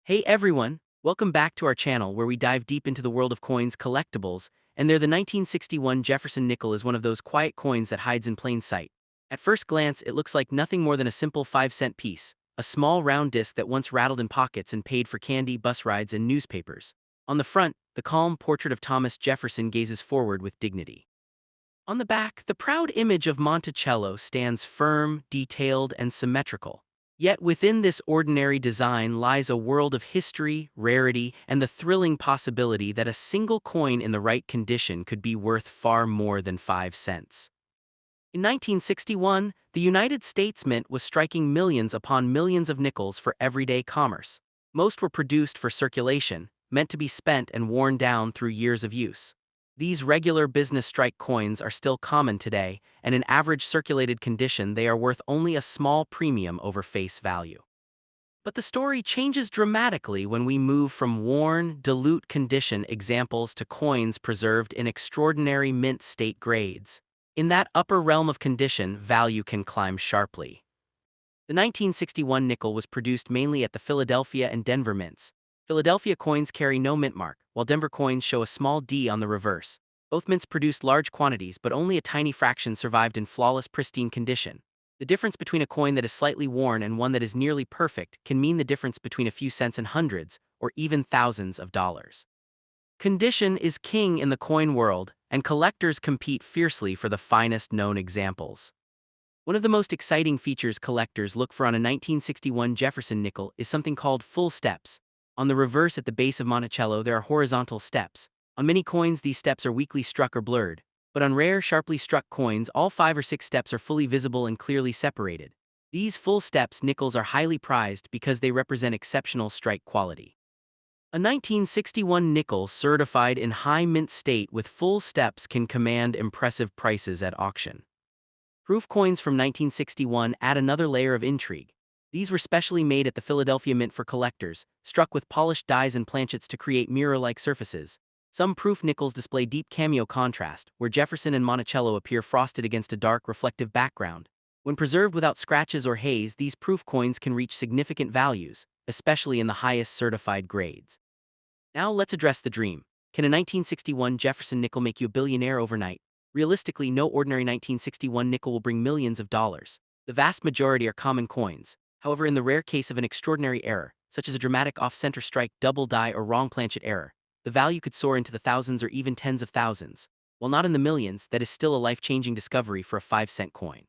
Hey everyone, welcome back to our channel where we dive deep into the world of coins collectibles, and the 1961 Jefferson nickel is one of those quiet coins that hides in plain sight. At first glance, it looks like nothing more than a simple 5-cent piece, a small round disc that once rattled in pockets and paid for candy, bus rides, and newspapers. On the front, the calm portrait of Thomas Jefferson gazes forward with dignity. On the back, the proud image of Monticello stands firm, detailed, and symmetrical. Yet within this ordinary design lies a world of history, rarity, and the thrilling possibility that a single coin in the right condition could be worth far more than 5 cents. In 1961, the United States Mint was striking millions upon millions of nickels for everyday commerce. Most were produced for circulation, meant to be spent and worn down through years of use. These regular business strike coins are still common today, and in average circulated condition they are worth only a small premium over face value. But the story changes dramatically when we move from worn, dilute condition examples to coins preserved in extraordinary mint state grades. In that upper realm of condition, value can climb sharply. The 1961 nickel was produced mainly at the Philadelphia and Denver mints. Philadelphia coins carry no mint mark, while Denver coins show a small D on the reverse. Both mints produced large quantities, but only a tiny fraction survived in flawless, pristine condition. The difference between a coin that is slightly worn and one that is nearly perfect can mean the difference between a few cents and hundreds, or even thousands of dollars. Condition is king in the coin world, and collectors compete fiercely for the finest known examples. One of the most exciting features collectors look for on a 1961 Jefferson nickel is something called full steps. On the reverse at the base of Monticello there are horizontal steps. On many coins these steps are weakly struck or blurred, but on rare, sharply struck coins all 5 or 6 steps are fully visible and clearly separated. These full steps nickels are highly prized because they represent exceptional strike quality. A 1961 nickel certified in high mint state with full steps can command impressive prices at auction. Proof coins from 1961 add another layer of intrigue. These were specially made at the Philadelphia Mint for collectors, struck with polished dies and planchets to create mirror-like surfaces. Some proof nickels display deep cameo contrast, where Jefferson and Monticello appear frosted against a dark, reflective background. When preserved without scratches or haze, these proof coins can reach significant values, especially in the highest certified grades. Now let's address the dream. Can a 1961 Jefferson nickel make you a billionaire overnight? Realistically, no ordinary 1961 nickel will bring millions of dollars. The vast majority are common coins. However, in the rare case of an extraordinary error, such as a dramatic off-center strike, double die, or wrong planchet error, the value could soar into the thousands or even tens of thousands. While not in the millions, that is still a life-changing discovery for a 5-cent coin.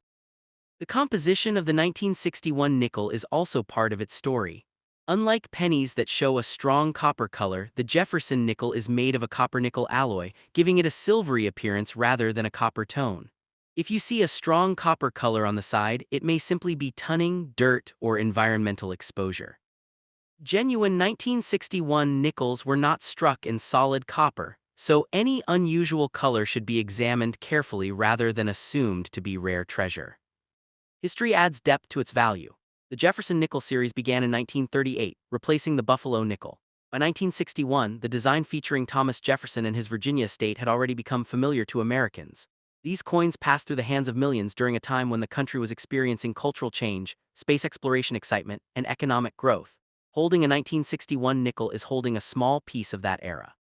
The composition of the 1961 nickel is also part of its story. Unlike pennies that show a strong copper color, the Jefferson nickel is made of a copper-nickel alloy, giving it a silvery appearance rather than a copper tone. If you see a strong copper color on the side, it may simply be tunning, dirt, or environmental exposure. Genuine 1961 nickels were not struck in solid copper, so any unusual color should be examined carefully rather than assumed to be rare treasure. History adds depth to its value. The Jefferson nickel series began in 1938, replacing the Buffalo nickel. By 1961, the design featuring Thomas Jefferson and his Virginia estate had already become familiar to Americans. These coins passed through the hands of millions during a time when the country was experiencing cultural change, space exploration excitement, and economic growth. Holding a 1961 nickel is holding a small piece of that era.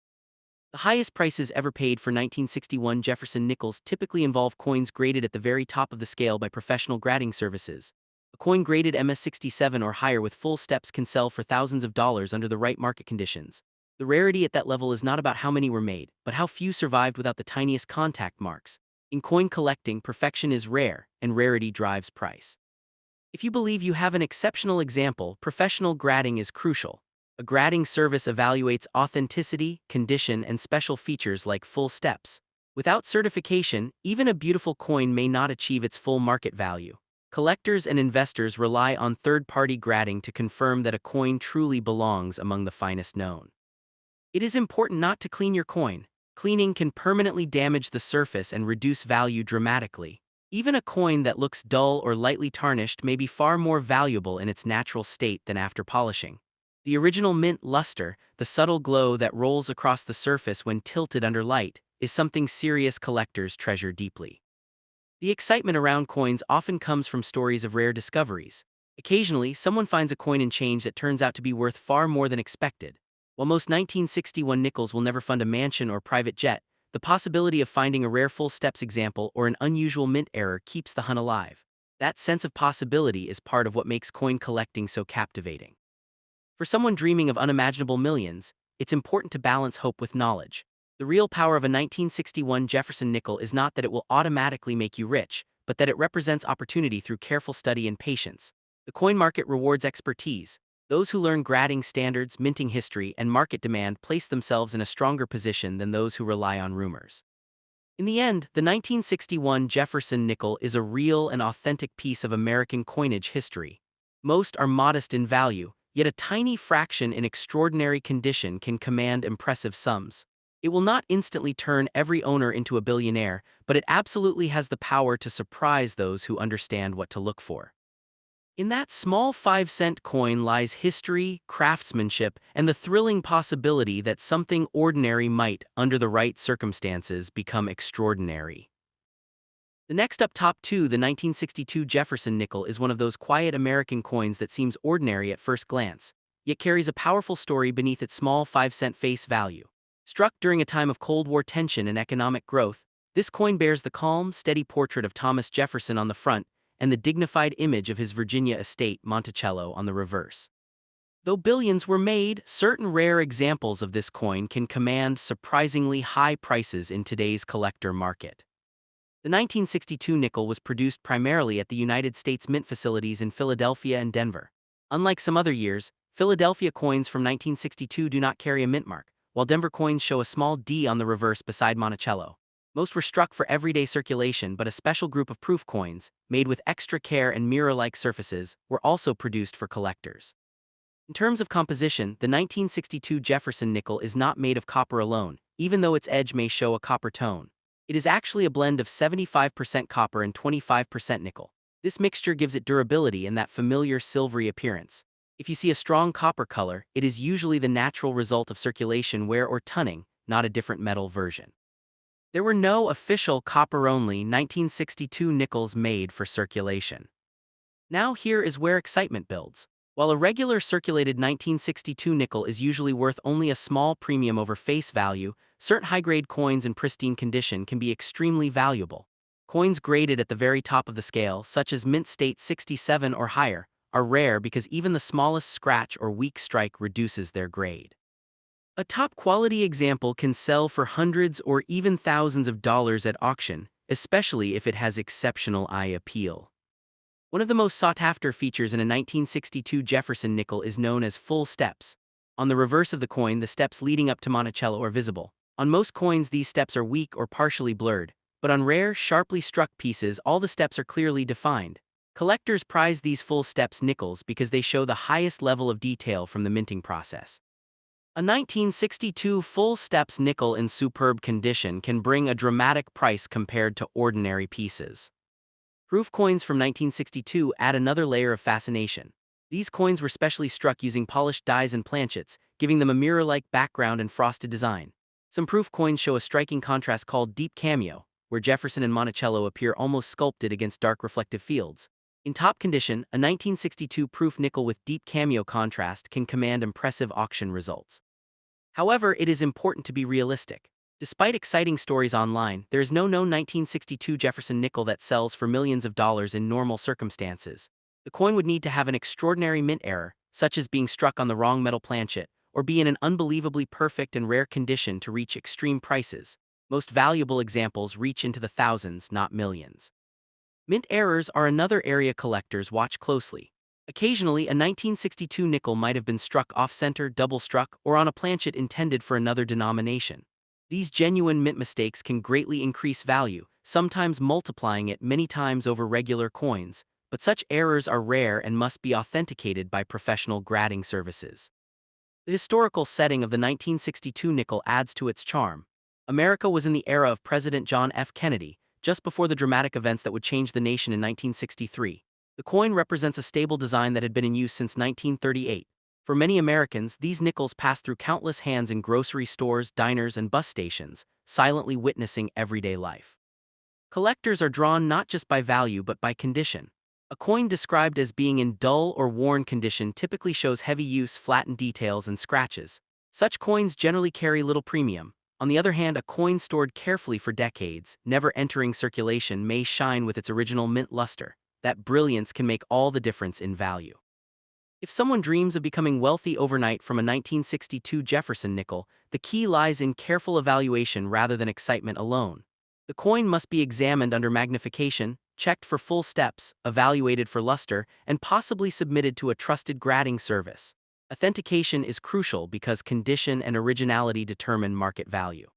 The highest prices ever paid for 1961 Jefferson nickels typically involve coins graded at the very top of the scale by professional grading services. A coin graded MS-67 or higher with full steps can sell for thousands of dollars under the right market conditions. The rarity at that level is not about how many were made, but how few survived without the tiniest contact marks. In coin collecting, perfection is rare, and rarity drives price. If you believe you have an exceptional example, professional grading is crucial. A grading service evaluates authenticity, condition, and special features like full steps. Without certification, even a beautiful coin may not achieve its full market value. Collectors and investors rely on third-party grading to confirm that a coin truly belongs among the finest known. It is important not to clean your coin. Cleaning can permanently damage the surface and reduce value dramatically. Even a coin that looks dull or lightly tarnished may be far more valuable in its natural state than after polishing. The original mint luster, the subtle glow that rolls across the surface when tilted under light, is something serious collectors treasure deeply. The excitement around coins often comes from stories of rare discoveries. Occasionally, someone finds a coin and change that turns out to be worth far more than expected. While most 1961 nickels will never fund a mansion or private jet, the possibility of finding a rare full steps example or an unusual mint error keeps the hunt alive. That sense of possibility is part of what makes coin collecting so captivating. For someone dreaming of unimaginable millions, it's important to balance hope with knowledge. The real power of a 1961 Jefferson nickel is not that it will automatically make you rich, but that it represents opportunity through careful study and patience. The coin market rewards expertise. Those who learn grading standards, minting history, and market demand place themselves in a stronger position than those who rely on rumors. In the end, the 1961 Jefferson nickel is a real and authentic piece of American coinage history. Most are modest in value, yet a tiny fraction in extraordinary condition can command impressive sums. It will not instantly turn every owner into a billionaire, but it absolutely has the power to surprise those who understand what to look for. In that small 5-cent coin lies history, craftsmanship, and the thrilling possibility that something ordinary might, under the right circumstances, become extraordinary. The next up top two, the 1962 Jefferson nickel is one of those quiet American coins that seems ordinary at first glance, yet carries a powerful story beneath its small 5-cent face value. Struck during a time of Cold War tension and economic growth, this coin bears the calm, steady portrait of Thomas Jefferson on the front and the dignified image of his Virginia estate, Monticello, on the reverse. Though billions were made, certain rare examples of this coin can command surprisingly high prices in today's collector market. The 1962 nickel was produced primarily at the United States Mint facilities in Philadelphia and Denver. Unlike some other years, Philadelphia coins from 1962 do not carry a mint mark, while Denver coins show a small D on the reverse beside Monticello. Most were struck for everyday circulation, but a special group of proof coins, made with extra care and mirror-like surfaces, were also produced for collectors. In terms of composition, the 1962 Jefferson nickel is not made of copper alone, even though its edge may show a copper tone. It is actually a blend of 75% copper and 25% nickel. This mixture gives it durability and that familiar silvery appearance. If you see a strong copper color, it is usually the natural result of circulation wear or tunning, not a different metal version. There were no official copper-only 1962 nickels made for circulation. Now here is where excitement builds. While a regular circulated 1962 nickel is usually worth only a small premium over face value, certain high-grade coins in pristine condition can be extremely valuable. Coins graded at the very top of the scale, such as mint state 67 or higher, are rare because even the smallest scratch or weak strike reduces their grade. A top-quality example can sell for hundreds or even thousands of dollars at auction, especially if it has exceptional eye appeal. One of the most sought-after features in a 1962 Jefferson nickel is known as full steps. On the reverse of the coin, the steps leading up to Monticello are visible. On most coins, these steps are weak or partially blurred, but on rare, sharply struck pieces, all the steps are clearly defined. Collectors prize these full steps nickels because they show the highest level of detail from the minting process. A 1962 full steps nickel in superb condition can bring a dramatic price compared to ordinary pieces. Proof coins from 1962 add another layer of fascination. These coins were specially struck using polished dies and planchets, giving them a mirror-like background and frosted design. Some proof coins show a striking contrast called deep cameo, where Jefferson and Monticello appear almost sculpted against dark reflective fields. In top condition, a 1962 proof nickel with deep cameo contrast can command impressive auction results. However, it is important to be realistic. Despite exciting stories online, there is no known 1962 Jefferson nickel that sells for millions of dollars in normal circumstances. The coin would need to have an extraordinary mint error, such as being struck on the wrong metal planchet, or be in an unbelievably perfect and rare condition to reach extreme prices. Most valuable examples reach into the thousands, not millions. Mint errors are another area collectors watch closely. Occasionally, a 1962 nickel might have been struck off-center, double-struck, or on a planchet intended for another denomination. These genuine mint mistakes can greatly increase value, sometimes multiplying it many times over regular coins, but such errors are rare and must be authenticated by professional grading services. The historical setting of the 1962 nickel adds to its charm. America was in the era of President John F. Kennedy, just before the dramatic events that would change the nation in 1963. The coin represents a stable design that had been in use since 1938. For many Americans, these nickels passed through countless hands in grocery stores, diners, and bus stations, silently witnessing everyday life. Collectors are drawn not just by value but by condition. A coin described as being in dull or worn condition typically shows heavy use, flattened details, and scratches. Such coins generally carry little premium. On the other hand, a coin stored carefully for decades, never entering circulation, may shine with its original mint luster. That brilliance can make all the difference in value. If someone dreams of becoming wealthy overnight from a 1962 Jefferson nickel, the key lies in careful evaluation rather than excitement alone. The coin must be examined under magnification, checked for full steps, evaluated for luster, and possibly submitted to a trusted grading service. Authentication is crucial because condition and originality determine market value.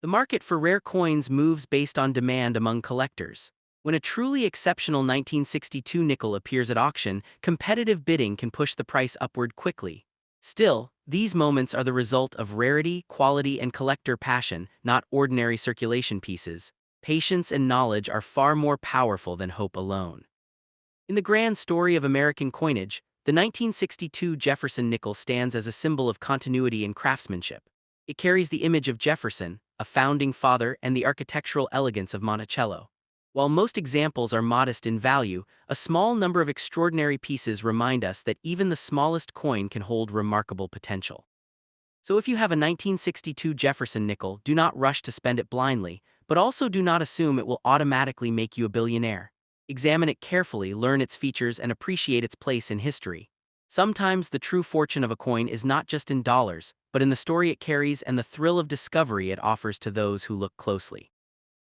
The market for rare coins moves based on demand among collectors. When a truly exceptional 1962 nickel appears at auction, competitive bidding can push the price upward quickly. Still, these moments are the result of rarity, quality, and collector passion, not ordinary circulation pieces. Patience and knowledge are far more powerful than hope alone. In the grand story of American coinage, the 1962 Jefferson nickel stands as a symbol of continuity and craftsmanship. It carries the image of Jefferson, a founding father, and the architectural elegance of Monticello. While most examples are modest in value, a small number of extraordinary pieces remind us that even the smallest coin can hold remarkable potential. So if you have a 1962 Jefferson nickel, do not rush to spend it blindly, but also do not assume it will automatically make you a billionaire. Examine it carefully, learn its features, and appreciate its place in history. Sometimes the true fortune of a coin is not just in dollars, but in the story it carries and the thrill of discovery it offers to those who look closely.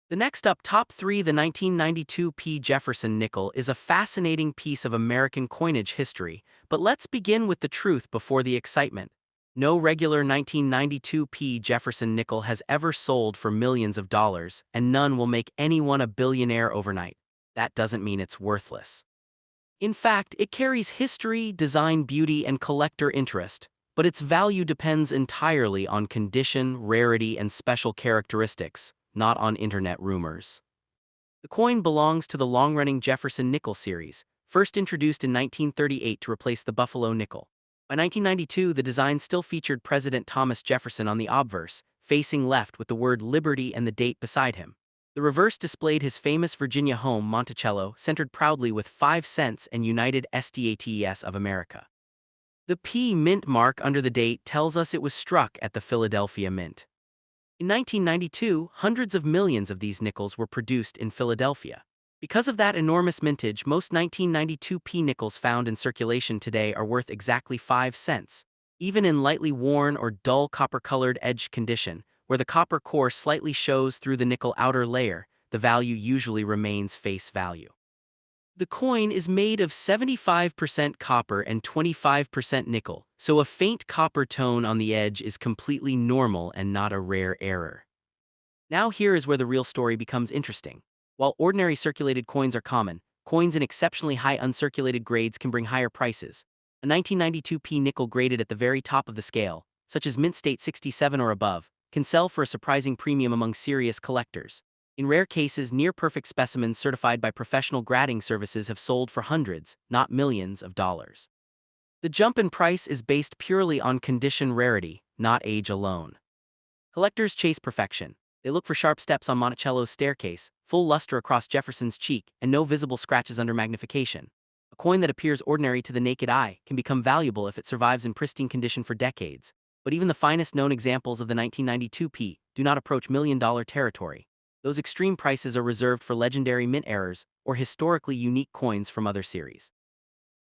The next up, top 3, the 1992 P. Jefferson nickel is a fascinating piece of American coinage history, but let's begin with the truth before the excitement. No regular 1992 P. Jefferson nickel has ever sold for millions of dollars, and none will make anyone a billionaire overnight. That doesn't mean it's worthless. In fact, it carries history, design, beauty, and collector interest, but its value depends entirely on condition, rarity, and special characteristics, not on internet rumors. The coin belongs to the long-running Jefferson nickel series, first introduced in 1938 to replace the Buffalo nickel. By 1992, the design still featured President Thomas Jefferson on the obverse, facing left with the word Liberty and the date beside him. The reverse displayed his famous Virginia home, Monticello, centered proudly with 5 cents and United States of America. The P mint mark under the date tells us it was struck at the Philadelphia Mint. In 1992, hundreds of millions of these nickels were produced in Philadelphia. Because of that enormous mintage, most 1992 P nickels found in circulation today are worth exactly 5 cents. Even in lightly worn or dull copper-colored edged condition, where the copper core slightly shows through the nickel outer layer, the value usually remains face value. The coin is made of 75% copper and 25% nickel, so a faint copper tone on the edge is completely normal and not a rare error. Now here is where the real story becomes interesting. While ordinary circulated coins are common, coins in exceptionally high uncirculated grades can bring higher prices. A 1992 P nickel graded at the very top of the scale, such as mint state 67 or above, can sell for a surprising premium among serious collectors. In rare cases, near-perfect specimens certified by professional grading services have sold for hundreds, not millions, of dollars. The jump in price is based purely on condition rarity, not age alone. Collectors chase perfection. They look for sharp steps on Monticello's staircase, full luster across Jefferson's cheek, and no visible scratches under magnification. A coin that appears ordinary to the naked eye can become valuable if it survives in pristine condition for decades. But even the finest known examples of the 1992 P do not approach million-dollar territory. Those extreme prices are reserved for legendary mint errors or historically unique coins from other series.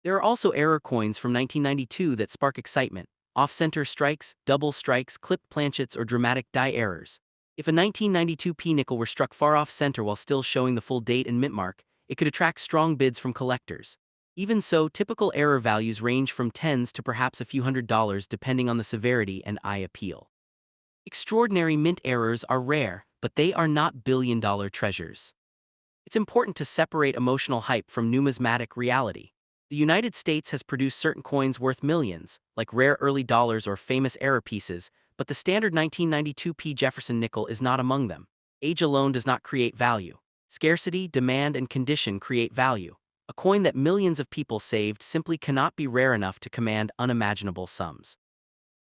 There are also error coins from 1992 that spark excitement: off-center strikes, double strikes, clipped planchets, or dramatic die errors. If a 1992 P nickel were struck far off-center while still showing the full date and mint mark, it could attract strong bids from collectors. Even so, typical error values range from tens to perhaps a few $100s depending on the severity and eye appeal. Extraordinary mint errors are rare, but they are not billion-dollar treasures. It's important to separate emotional hype from numismatic reality. The United States has produced certain coins worth millions, like rare early dollars or famous error pieces, but the standard 1992 P Jefferson nickel is not among them. Age alone does not create value. Scarcity, demand, and condition create value. A coin that millions of people saved simply cannot be rare enough to command unimaginable sums.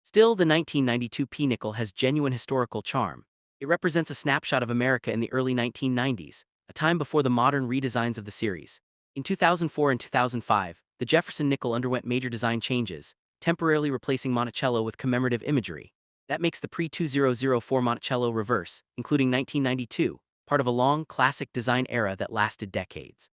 Still, the 1992 P nickel has genuine historical charm. It represents a snapshot of America in the early 1990s, a time before the modern redesigns of the series. In 2004 and 2005, the Jefferson nickel underwent major design changes, temporarily replacing Monticello with commemorative imagery. That makes the pre-2004 Monticello reverse, including 1992, part of a long, classic design era that lasted decades.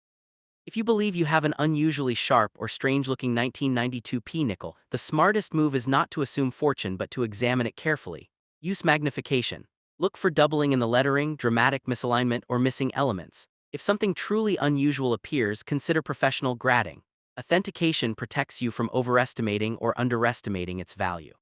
If you believe you have an unusually sharp or strange-looking 1992 P nickel, the smartest move is not to assume fortune but to examine it carefully. Use magnification. Look for doubling in the lettering, dramatic misalignment, or missing elements. If something truly unusual appears, consider professional grading. Authentication protects you from overestimating or underestimating its value.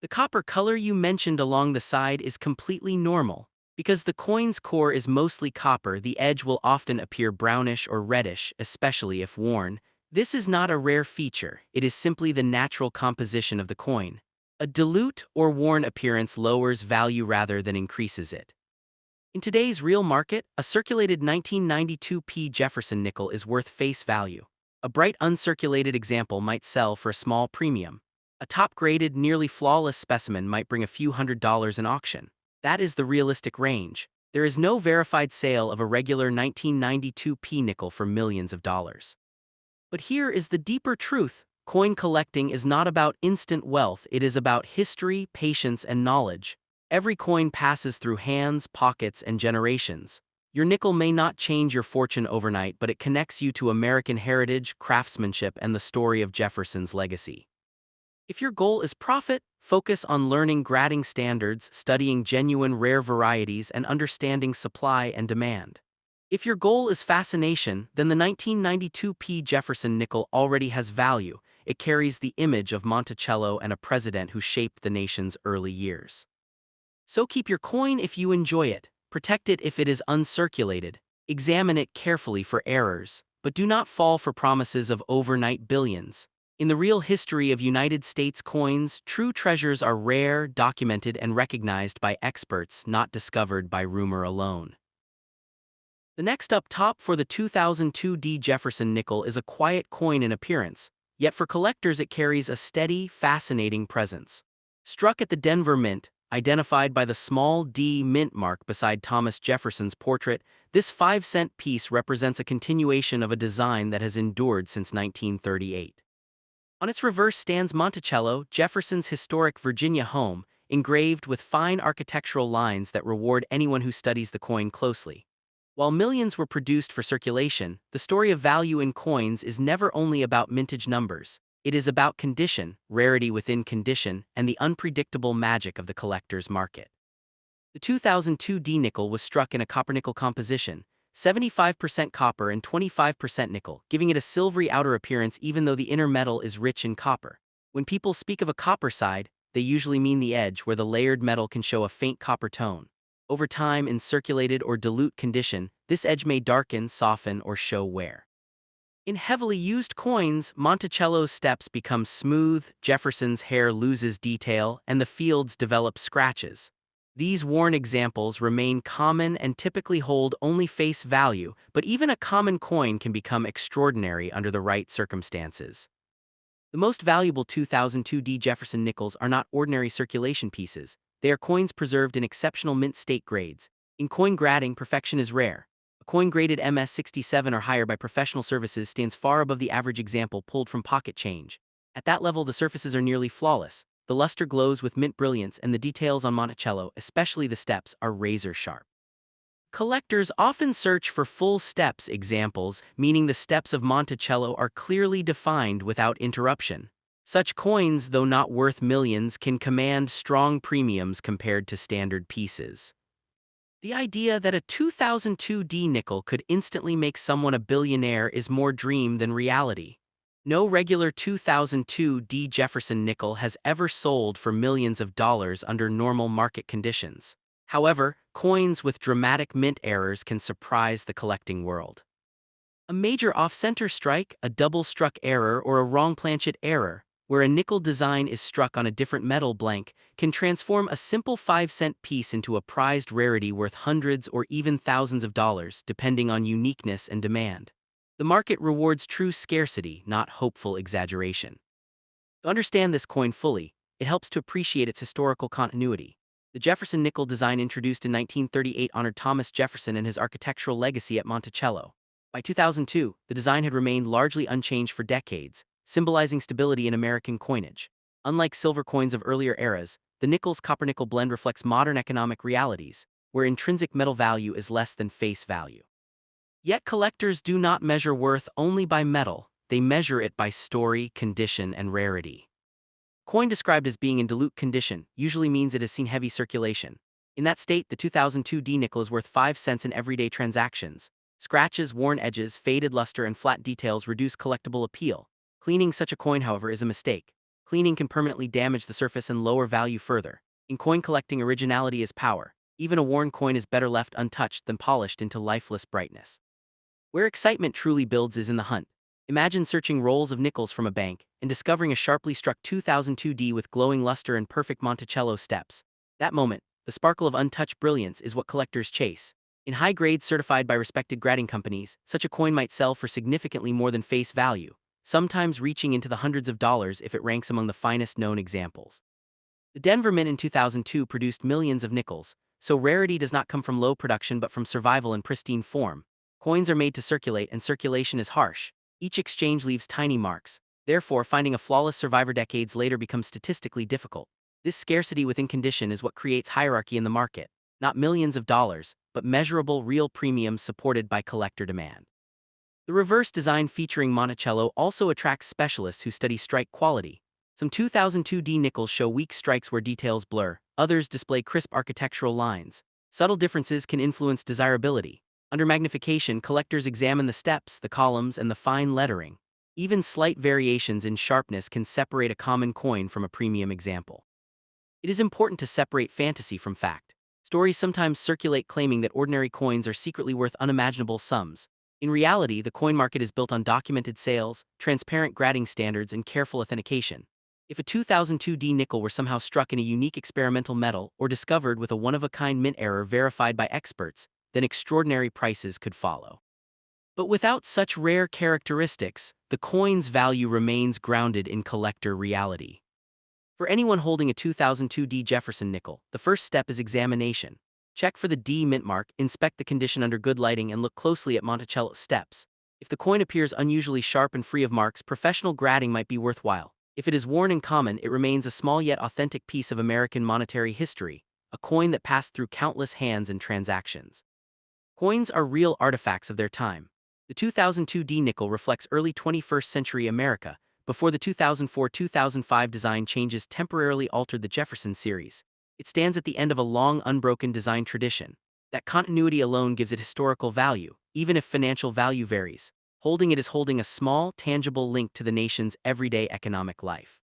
The copper color you mentioned along the side is completely normal. Because the coin's core is mostly copper, the edge will often appear brownish or reddish, especially if worn. This is not a rare feature, it is simply the natural composition of the coin. A dilute or worn appearance lowers value rather than increases it. In today's real market, a circulated 1992 P Jefferson nickel is worth face value. A bright uncirculated example might sell for a small premium. A top-graded, nearly flawless specimen might bring a few $100s in auction. That is the realistic range. There is no verified sale of a regular 1992 P nickel for millions of dollars. But here is the deeper truth. Coin collecting is not about instant wealth, it is about history, patience, and knowledge. Every coin passes through hands, pockets, and generations. Your nickel may not change your fortune overnight, but it connects you to American heritage, craftsmanship, and the story of Jefferson's legacy. If your goal is profit, focus on learning grading standards, studying genuine rare varieties, and understanding supply and demand. If your goal is fascination, then the 1992 P Jefferson nickel already has value. It carries the image of Monticello and a president who shaped the nation's early years. So keep your coin if you enjoy it, protect it if it is uncirculated, examine it carefully for errors, but do not fall for promises of overnight billions. In the real history of United States coins, true treasures are rare, documented, and recognized by experts, not discovered by rumor alone. The next up top for the 2002 D Jefferson nickel is a quiet coin in appearance, yet for collectors it carries a steady, fascinating presence. Struck at the Denver Mint, identified by the small D mint mark beside Thomas Jefferson's portrait, this 5-cent piece represents a continuation of a design that has endured since 1938. On its reverse stands Monticello, Jefferson's historic Virginia home, engraved with fine architectural lines that reward anyone who studies the coin closely. While millions were produced for circulation, the story of value in coins is never only about mintage numbers. It is about condition, rarity within condition, and the unpredictable magic of the collector's market. The 2002 D nickel was struck in a copper-nickel composition, 75% copper and 25% nickel, giving it a silvery outer appearance even though the inner metal is rich in copper. When people speak of a copper side, they usually mean the edge where the layered metal can show a faint copper tone. Over time, in circulated or dilute condition, this edge may darken, soften, or show wear. In heavily used coins, Monticello's steps become smooth, Jefferson's hair loses detail, and the fields develop scratches. These worn examples remain common and typically hold only face value, but even a common coin can become extraordinary under the right circumstances. The most valuable 2002 D Jefferson nickels are not ordinary circulation pieces, they are coins preserved in exceptional mint state grades. In coin grading, perfection is rare. A coin graded MS-67 or higher by professional services stands far above the average example pulled from pocket change. At that level, the surfaces are nearly flawless. The luster glows with mint brilliance, and the details on Monticello, especially the steps, are razor-sharp. Collectors often search for full steps examples, meaning the steps of Monticello are clearly defined without interruption. Such coins, though not worth millions, can command strong premiums compared to standard pieces. The idea that a 2002 D nickel could instantly make someone a billionaire is more dream than reality. No regular 2002 D Jefferson nickel has ever sold for millions of dollars under normal market conditions. However, coins with dramatic mint errors can surprise the collecting world. A major off-center strike, a double-struck error, or a wrong planchet error, where a nickel design is struck on a different metal blank, can transform a simple 5-cent piece into a prized rarity worth hundreds or even thousands of dollars, depending on uniqueness and demand. The market rewards true scarcity, not hopeful exaggeration. To understand this coin fully, it helps to appreciate its historical continuity. The Jefferson nickel design introduced in 1938 honored Thomas Jefferson and his architectural legacy at Monticello. By 2002, the design had remained largely unchanged for decades, symbolizing stability in American coinage. Unlike silver coins of earlier eras, the Nickels copper-nickel blend reflects modern economic realities, where intrinsic metal value is less than face value. Yet collectors do not measure worth only by metal, they measure it by story, condition, and rarity. Coin described as being in dilute condition usually means it has seen heavy circulation. In that state, the 2002 D nickel is worth 5 cents in everyday transactions. Scratches, worn edges, faded luster, and flat details reduce collectible appeal. Cleaning such a coin, however, is a mistake. Cleaning can permanently damage the surface and lower value further. In coin collecting, originality is power. Even a worn coin is better left untouched than polished into lifeless brightness. Where excitement truly builds is in the hunt. Imagine searching rolls of nickels from a bank and discovering a sharply struck 2002D with glowing luster and perfect Monticello steps. That moment, the sparkle of untouched brilliance, is what collectors chase. In high grades certified by respected grading companies, such a coin might sell for significantly more than face value, sometimes reaching into the hundreds of dollars if it ranks among the finest known examples. The Denver Mint in 2002 produced millions of nickels, so rarity does not come from low production but from survival in pristine form. Coins are made to circulate, and circulation is harsh. Each exchange leaves tiny marks. Therefore, finding a flawless survivor decades later becomes statistically difficult. This scarcity within condition is what creates hierarchy in the market, not millions of dollars, but measurable real premiums supported by collector demand. The reverse design featuring Monticello also attracts specialists who study strike quality. Some 2002 D nickels show weak strikes where details blur, others display crisp architectural lines. Subtle differences can influence desirability. Under magnification, collectors examine the steps, the columns, and the fine lettering. Even slight variations in sharpness can separate a common coin from a premium example. It is important to separate fantasy from fact. Stories sometimes circulate claiming that ordinary coins are secretly worth unimaginable sums. In reality, the coin market is built on documented sales, transparent grading standards, and careful authentication. If a 2002 D nickel were somehow struck in a unique experimental metal or discovered with a one-of-a-kind mint error verified by experts, then extraordinary prices could follow. But without such rare characteristics, the coin's value remains grounded in collector reality. For anyone holding a 2002 D Jefferson nickel, the first step is examination. Check for the D mint mark, inspect the condition under good lighting, and look closely at Monticello steps. If the coin appears unusually sharp and free of marks, professional grading might be worthwhile. If it is worn and common, it remains a small yet authentic piece of American monetary history, a coin that passed through countless hands and transactions. Coins are real artifacts of their time. The 2002 D nickel reflects early 21st century America, before the 2004-2005 design changes temporarily altered the Jefferson series. It stands at the end of a long, unbroken design tradition. That continuity alone gives it historical value, even if financial value varies. Holding it is holding a small, tangible link to the nation's everyday economic life.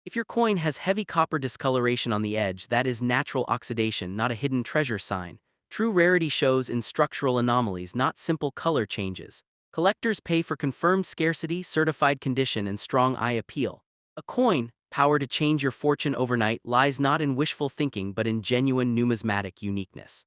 If your coin has heavy copper discoloration on the edge, that is natural oxidation, not a hidden treasure sign. True rarity shows in structural anomalies, not simple color changes. Collectors pay for confirmed scarcity, certified condition, and strong eye appeal. A coin, power to change your fortune overnight, lies not in wishful thinking but in genuine numismatic uniqueness.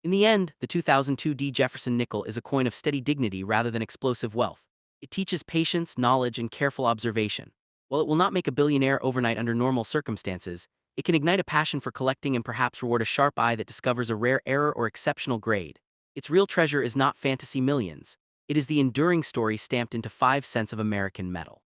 In the end, the 2002 D Jefferson nickel is a coin of steady dignity rather than explosive wealth. It teaches patience, knowledge, and careful observation. While it will not make a billionaire overnight under normal circumstances, it can ignite a passion for collecting and perhaps reward a sharp eye that discovers a rare error or exceptional grade. Its real treasure is not fantasy millions. It is the enduring story stamped into 5 cents of American metal.